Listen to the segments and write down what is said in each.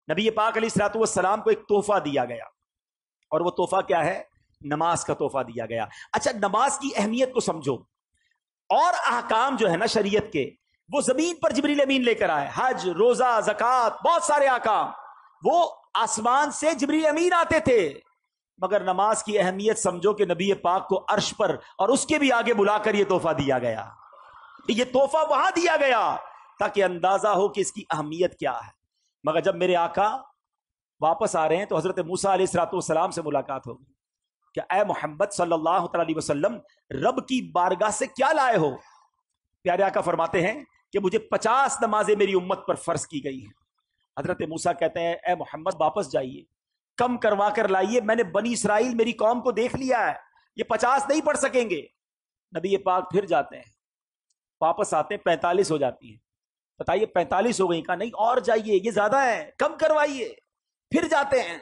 نبی پاک علیہ الصلوۃ والسلام کو ایک تحفہ دیا گیا، اور وہ تحفہ کیا ہے؟ نماز کا تحفہ دیا گیا۔ اچھا، نماز کی اہمیت کو سمجھو، اور احکام جو ہے نا شریعت کے، وہ زمین پر جبریل امین لے کر آئے، حج، روزہ، زکوٰۃ، بہت سارے احکام وہ آسمان سے جبریل امین آتے تھے، مگر نماز کی اہمیت سمجھو کہ نبی پاک کو عرش پر اور اس کے بھی آگے بلا کر یہ تحفہ دیا گیا۔ یہ تحفہ وہاں دیا گیا تاکہ اندازہ ہو کہ اس کی اہمیت کیا ہے۔ مگر جب میرے آقا واپس آ رہے ہیں تو حضرت موسیٰ علیہ الصلوۃ والسلام سے ملاقات ہوگی کہ اے محمد صلی اللہ علیہ وسلم، رب کی بارگاہ سے کیا لائے ہو؟ پیارے آقا فرماتے ہیں کہ مجھے 50 نمازیں میری امت پر فرض کی گئی ہیں۔ حضرت موسیٰ کہتے ہیں اے محمد واپس جائیے، کم کروا کر لائیے، میں نے بنی اسرائیل میری قوم کو دیکھ لیا ہے، یہ 50 نہیں پڑھ سکیں گے۔ نبی پاک پھر جاتے ہیں، واپس آتے ہیں، 45 ہو جاتی ہیں۔ بتائیے 45 ہو گئی، کہا نہیں اور جائیے، یہ زیادہ ہے، کم کروائیے۔ پھر جاتے ہیں،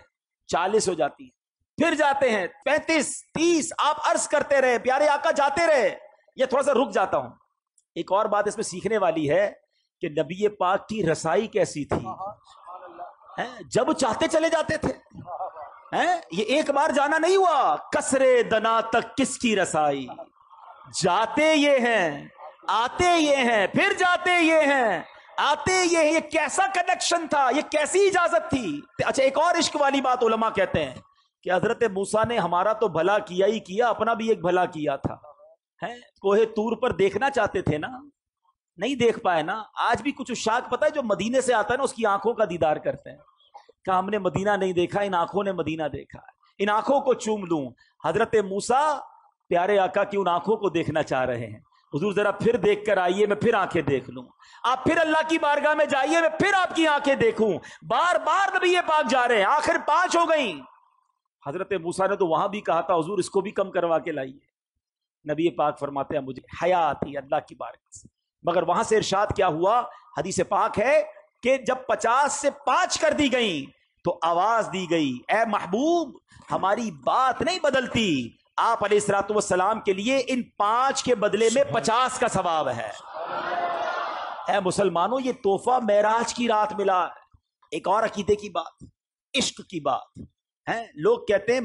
40 ہو جاتی ہیں، پھر جاتے ہیں 35 30، آپ عرض کرتے رہے، پیارے آقا جاتے رہے۔ یہ تھوڑا سا رک جاتا ہوں، ایک اور بات اس میں سیکھنے والی ہے کہ نبی پاک کی رسائی کیسی تھی، جب چاہتے چلے جاتے تھے، یہ ایک بار جانا نہیں ہوا، کسرے دنا تک کس کی رسائی، جاتے یہ ہیں آتے یہ ہیں، پھر جاتے یہ ہیں آتے یہ ہیں۔ یہ کیسا کنیکشن تھا، یہ کیسی اجازت تھی۔ اچھا، ایک اور عشق والی بات علماء کہتے ہیں کہ حضرت موسیٰ نے ہمارا تو بھلا کیا ہی کیا، اپنا بھی ایک بھلا کیا تھا۔ کوہ طور پر دیکھنا چاہتے تھے نا، نہیں دیکھ پائے نا۔ آج بھی کچھ عشاق پتہ ہے جو مدینے سے آتا ہے نا، اس کی آنکھوں کا دیدار کرتے ہیں کہ ہم نے مدینہ نہیں دیکھا، ان آنکھوں نے مدینہ دیکھا ہے، ان آنکھوں کو چوم لوں۔ حضرت موسیٰ پیارے آقا کی ان آنکھوں کو دیکھنا چاہ رہے ہیں۔ حضور ذرا پھر دیکھ کر آئیے، میں پھر آنکھیں دیکھ لوں۔ آپ پھر اللہ کی بارگاہ میں جائیے، میں پھر آپ کی آنکھیں دیکھوں۔ بار بار نبی پاک جا رہے ہیں، آخر 5 ہو گئیں۔ حضرت موسیٰ نے تو وہاں بھی کہا تھا حضور اس کو بھی کم کروا کے لائیے۔ نبی پاک فرماتے ہیں مجھے حیا آتی ہے اللہ کی بارگاہ سے۔ مگر وہاں سے ارشاد کیا ہوا؟ حدیث پاک ہے کہ جب 50 سے 5 کر دی گئیں تو آواز دی گئی اے محبوب ہماری بات نہیں بدلتی، آپ علیہ الصلوۃ والسلام کے لیے ان 5 کے بدلے میں 50 کا ثواب ہے۔ اے مسلمانوں، یہ تحفہ معراج کی رات ملا ہے۔ ایک اور عقیدے کی بات، عشق کی بات ہے۔ لوگ کہتے ہیں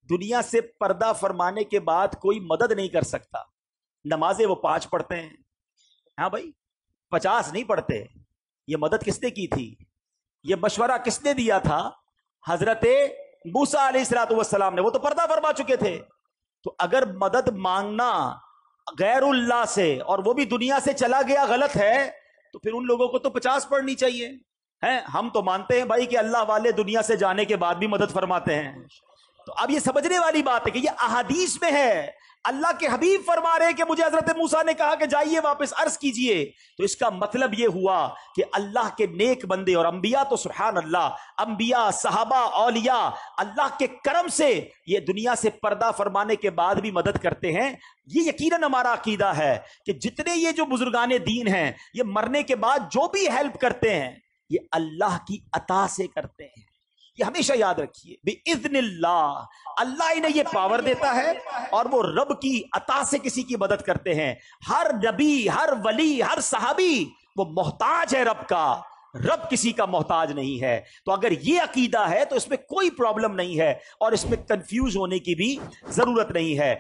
دنیا سے پردہ فرمانے کے بعد کوئی مدد نہیں کر سکتا، نمازیں وہ 5 پڑھتے ہیں۔ ہاں بھائی، 50 نہیں پڑھتے۔ یہ مدد کس نے کی تھی؟ یہ مشورہ کس نے دیا تھا؟ حضرت موسیٰ علیہ الصلوۃ والسلام نے، وہ تو پردہ فرما چکے تھے۔ تو اگر مدد مانگنا غیر اللہ سے اور وہ بھی دنیا سے چلا گیا غلط ہے، تو پھر ان لوگوں کو تو 50 پڑھنی چاہیے۔ ہم تو مانتے ہیں بھائی کہ اللہ والے دنیا سے جانے کے بعد بھی مدد فرماتے ہیں۔ تو اب یہ سمجھنے والی بات ہے کہ یہ احادیث میں ہے، اللہ کے حبیب فرما رہے ہیں کہ مجھے حضرت موسیٰ نے کہا کہ جائیے واپس عرض کیجئے۔ تو اس کا مطلب یہ ہوا کہ اللہ کے نیک بندے اور انبیاء تو سبحان اللہ، انبیاء، صحابہ، اولیاء اللہ کے کرم سے یہ دنیا سے پردہ فرمانے کے بعد بھی مدد کرتے ہیں۔ یہ یقیناً ہمارا عقیدہ ہے کہ جتنے یہ جو بزرگان دین ہیں، یہ مرنے کے بعد جو بھی ہیلپ کرتے ہیں یہ اللہ کی عطا سے کرتے ہیں۔ یہ ہمیشہ یاد رکھیے، بِإِذْنِ اللہ، اللہ انہیں یہ پاور دیتا ہے اور وہ رب کی عطا سے کسی کی مدد کرتے ہیں۔ ہر نبی، ہر ولی، ہر صحابی وہ محتاج ہے رب کا، رب کسی کا محتاج نہیں ہے۔ تو اگر یہ عقیدہ ہے تو اس میں کوئی پرابلم نہیں ہے اور اس میں کنفیوز ہونے کی بھی ضرورت نہیں ہے۔